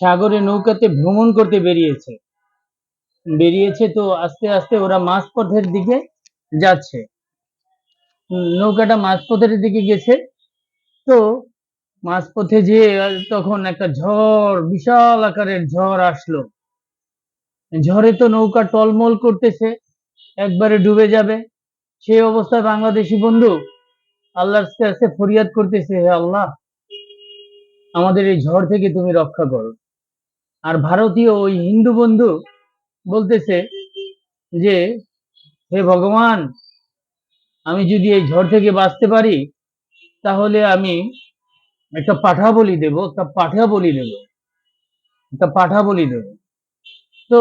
সাগরে নৌকাতে ভ্রমণ করতে বেরিয়েছে। বেরিয়েছে তো আস্তে আস্তে ওরা মাঝপথের দিকে যাচ্ছে। নৌকাটা মাঝপথের দিকে গেছে। তো মাঝপথে যেয়ে তখন একটা ঝড়, বিশাল আকারের ঝড় আসলো। ঝড়ে তো নৌকা টলমল করতেছে, একবারে ডুবে যাবে। সেই অবস্থায় বাংলাদেশি বন্ধু আল্লাহর কাছে ফরিয়াদ করতেছে, হে আল্লাহ, আমাদের এই ঝড় থেকে তুমি রক্ষা করো। আর ভারতীয় ওই হিন্দু বন্ধু বলতেছে যে, হে ভগবান, আমি যদি এই ঝড় থেকে বাঁচতে পারি তাহলে আমি একটা পাঠা বলি দেব, একটা পাঠা বলি দেব, একটা পাঠা বলি দেব। তো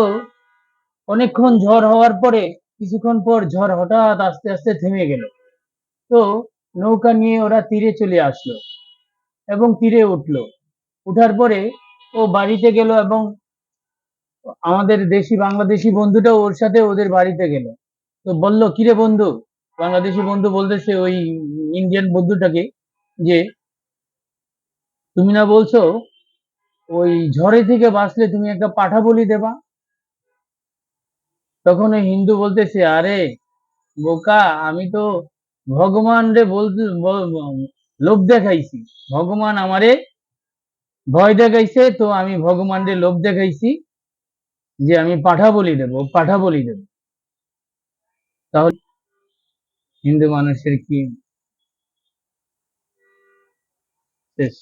অনেকক্ষণ ঝড় হওয়ার পরে কিছুক্ষণ পর ঝড় হঠাৎ আস্তে আস্তে থেমে গেল। তো নৌকা নিয়ে ওরা তীরে চলে আসলো এবং তীরে উঠলো। উঠার পরে ও বাড়িতে গেল এবং আমাদের দেশি বাংলাদেশি বন্ধুটাও ওর সাথে ওদের বাড়িতে গেল। তো বলল, কিরে বন্ধু, বাংলাদেশি বন্ধু বলতেছে ওই ইন্ডিয়ান বন্ধুটাকে যে, তুমি না বলছো ওই ঝড়ে থেকে বাঁচলে তুমি একটা পাঠা বলি দেবা? তখন ওই হিন্দু বলতেছে, আরে বোকা, আমি তো ভগবান রে বলতে লোভ দেখাইছি, ভগবান আমারে ভয় দেখাইছে, তো আমি ভগবান রে লোভ দেখাইছি যে আমি পাঠা বলি দেব, পাঠা বলি দেব। তাহলে হিন্দু মানুষের কি শেষ?